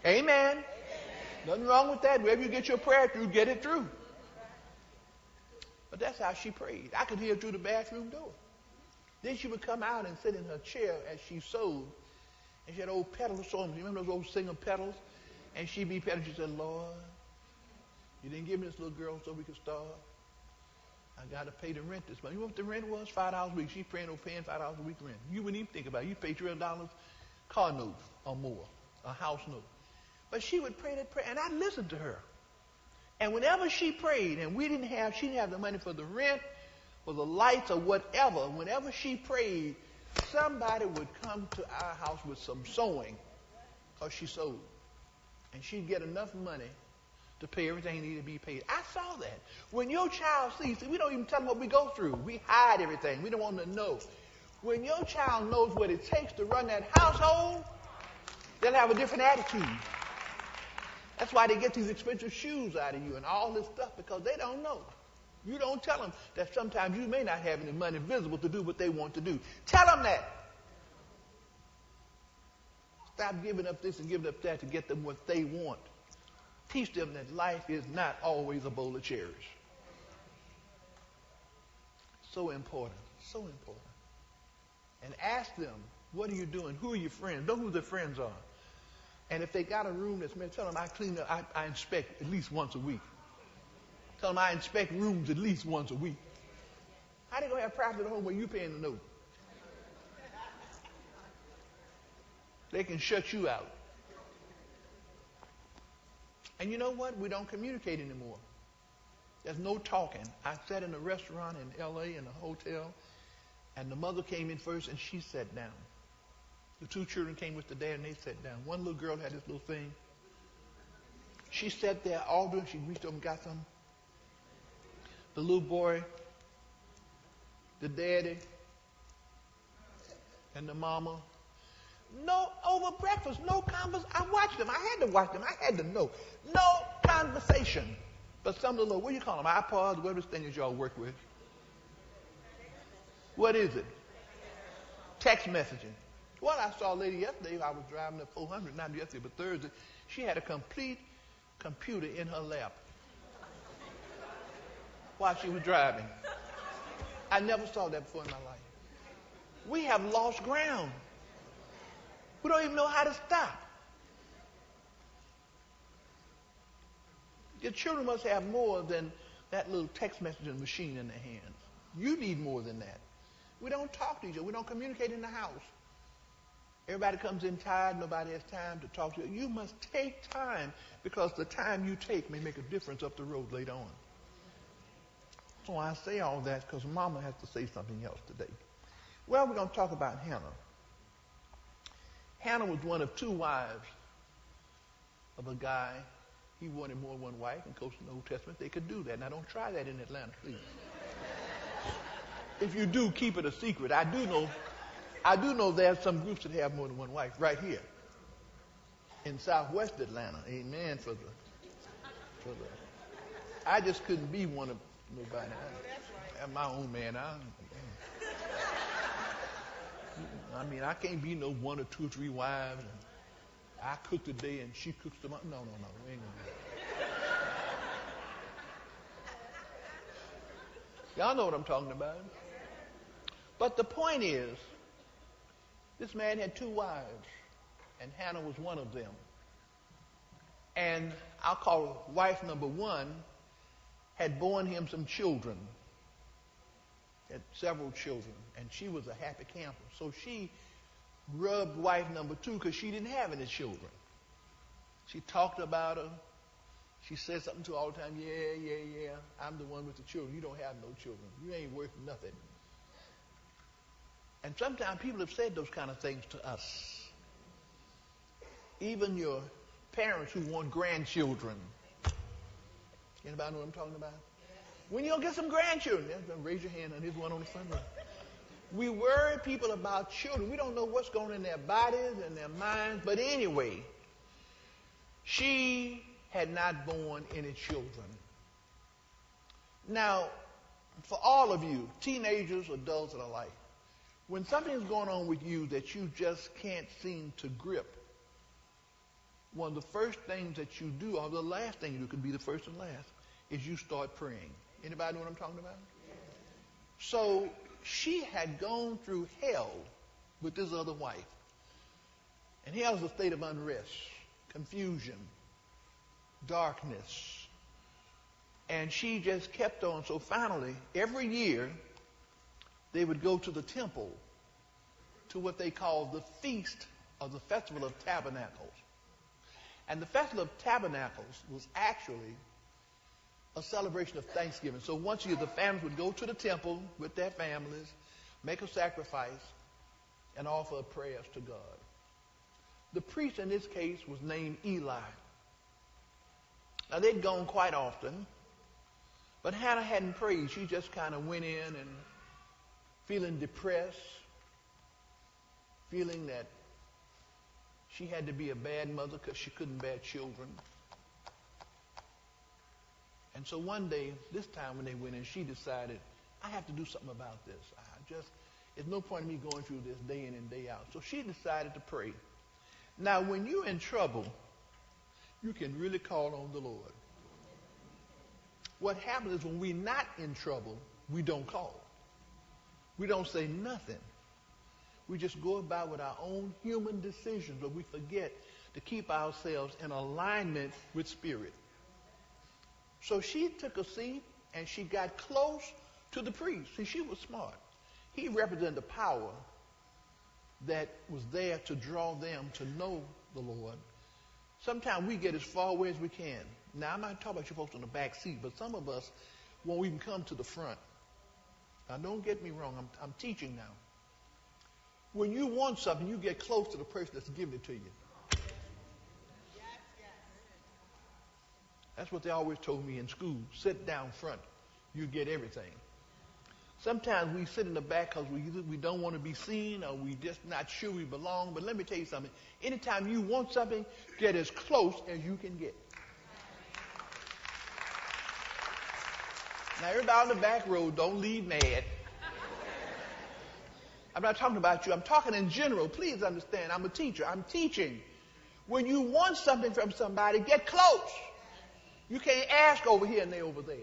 Amen. Nothing wrong with that. Wherever you get your prayer through, get it through. But that's how she prayed. I could hear her through the bathroom door. Then she would come out and sit in her chair as she sewed. And she had old pedal sewing. You remember those old singer pedals? And she'd be pedaling. She said, Lord, you didn't give me this little girl so we could starve. I got to pay the rent this month. You know what the rent was? $5 a week. She's paying $5 a week rent. You wouldn't even think about it. You pay $12 car note or more, a house note. But she would pray that prayer, and I listened to her. And whenever she prayed, and she didn't have the money for the rent, for the lights or whatever, whenever she prayed, somebody would come to our house with some sewing, because she sewed. And she'd get enough money to pay everything that needed to be paid. I saw that. When your child sees, we don't even tell them what we go through. We hide everything. We don't want them to know. When your child knows what it takes to run that household, they'll have a different attitude. That's why they get these expensive shoes out of you and all this stuff, because they don't know. You don't tell them that sometimes you may not have any money visible to do what they want to do. Tell them that. Stop giving up this and giving up that to get them what they want. Teach them that life is not always a bowl of cherries. So important. So important. And ask them, what are you doing? Who are your friends? Know who their friends are. And if they got a room that's made, tell them I clean up, I inspect at least once a week. Tell them I inspect rooms at least once a week. How they going to have profit at home when you paying the note? They can shut you out. And you know what? We don't communicate anymore. There's no talking. I sat in a restaurant in L.A. in a hotel, and the mother came in first, and she sat down. The two children came with the dad, and they sat down. One little girl had this little thing. She sat there all doing. She reached over and got some. The little boy, the daddy, and the mama. No, over breakfast, no conversation. I watched them. I had to watch them. I had to know. No conversation. But some of the little, what do you call them? iPods, whatever this thing is y'all work with. What is it? Text messaging. Well, I saw a lady yesterday. I was driving the 400, not yesterday, but Thursday. She had a complete computer in her lap while she was driving. I never saw that before in my life. We have lost ground. We don't even know how to stop. Your children must have more than that little text messaging machine in their hands. You need more than that. We don't talk to each other. We don't communicate in the house. Everybody comes in tired. Nobody has time to talk to you. You must take time, because the time you take may make a difference up the road later on. So I say all that because Mama has to say something else today. Well, we're going to talk about Hannah. Hannah was one of two wives of a guy. He wanted more than one wife. And of course, in the Old Testament, they could do that. Now, don't try that in Atlanta, please. If you do, keep it a secret. I do know there are some groups that have more than one wife right here in Southwest Atlanta. Amen. I just couldn't be one of nobody. I have my own man. I mean, I can't be no one or two or three wives. And I cook today and she cooks tomorrow. No. We ain't gonna do that. Y'all know what I'm talking about. But the point is, this man had two wives, and Hannah was one of them. And I'll call wife number one had borne him some children. Had several children, and she was a happy camper. So she rubbed wife number two because she didn't have any children. She talked about her. She said something to her all the time. Yeah. I'm the one with the children. You don't have no children. You ain't worth nothing. And sometimes people have said those kind of things to us. Even your parents who want grandchildren. Anybody know what I'm talking about? When you'll get some grandchildren, raise your hand, and here's one on the front row. We worry people about children. We don't know what's going on in their bodies and their minds. But anyway, she had not born any children. Now, for all of you, teenagers, adults, and alike, when something's going on with you that you just can't seem to grip, one of the first things that you do, or the last thing you do, could be the first and last, is you start praying. Anybody know what I'm talking about? So she had gone through hell with this other wife. And hell is a state of unrest, confusion, darkness. And she just kept on. So finally, every year, they would go to the temple to what they called the feast of the Festival of Tabernacles. And the Festival of Tabernacles was actually a celebration of Thanksgiving. So once a year, the families would go to the temple with their families, make a sacrifice, and offer prayers to God. The priest in this case was named Eli. Now, they'd gone quite often, but Hannah hadn't prayed. She just kind of went in and feeling depressed, feeling that she had to be a bad mother because she couldn't bear children. And so one day, this time when they went in, she decided, I have to do something about this. There's no point in me going through this day in and day out. So she decided to pray. Now, when you're in trouble, you can really call on the Lord. What happens is when we're not in trouble, we don't call. We don't say nothing. We just go about with our own human decisions, but we forget to keep ourselves in alignment with spirit. So she took a seat and she got close to the priest. See, she was smart. He represented the power that was there to draw them to know the Lord. Sometimes we get as far away as we can. Now, I'm not talking about you folks on the back seat, but some of us won't even come to the front. Now, don't get me wrong. I'm teaching now. When you want something, you get close to the person that's giving it to you. That's what they always told me in school. Sit down front. You get everything. Sometimes we sit in the back because we don't want to be seen or we just not sure we belong. But let me tell you something. Anytime you want something, get as close as you can get. Now, everybody on the back row, don't leave mad. I'm not talking about you. I'm talking in general. Please understand. I'm a teacher. I'm teaching. When you want something from somebody, get close. You can't ask over here and they over there.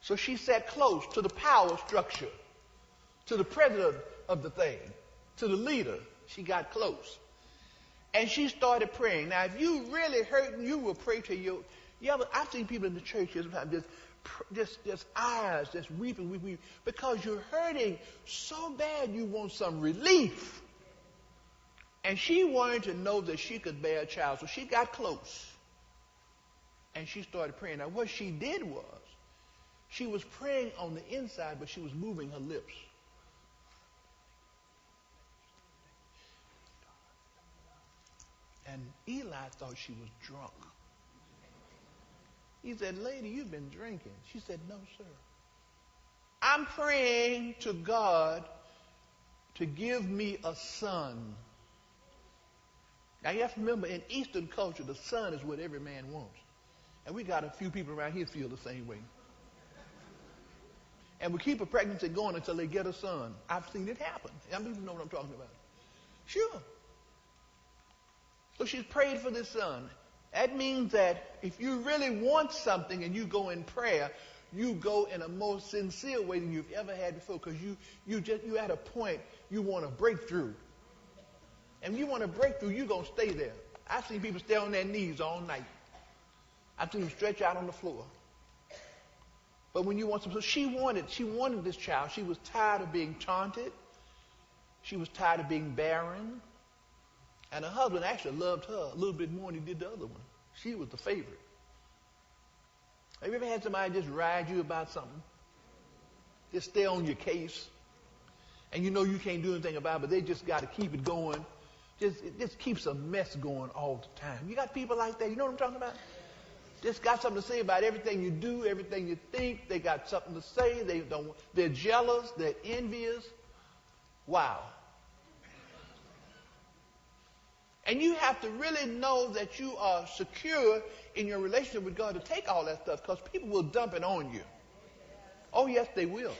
So she sat close to the power structure, to the president of the thing, to the leader. She got close. And she started praying. Now, if you really hurting, you will pray to you. I've seen people in the church here sometimes just eyes, just weeping, because you're hurting so bad you want some relief. And she wanted to know that she could bear a child. So she got close. And she started praying. Now, what she did was, she was praying on the inside, but she was moving her lips. And Eli thought she was drunk. He said, lady, you've been drinking. She said, no, sir. I'm praying to God to give me a son. Now, you have to remember, in Eastern culture, the son is what every man wants. And we got a few people around here feel the same way. And we keep a pregnancy going until they get a son. I've seen it happen. I don't even know what I'm talking about. Sure. So she's prayed for this son. That means that if you really want something and you go in prayer, you go in a more sincere way than you've ever had before, because you're at a point you want a breakthrough. And when you want a breakthrough, you're going to stay there. I've seen people stay on their knees all night. I've seen them stretch out on the floor. But when you want something, so she wanted this child. She was tired of being taunted. She was tired of being barren. And her husband actually loved her a little bit more than he did the other one. She was the favorite. Have you ever had somebody just ride you about something? Just stay on your case. And you know you can't do anything about it, but they just got to keep it going. It just keeps a mess going all the time. You got people like that. You know what I'm talking about? Just got something to say about everything you do, everything you think. They got something to say. They're jealous. They're envious. Wow. And you have to really know that you are secure in your relationship with God to take all that stuff, because people will dump it on you. Oh, yes, they will.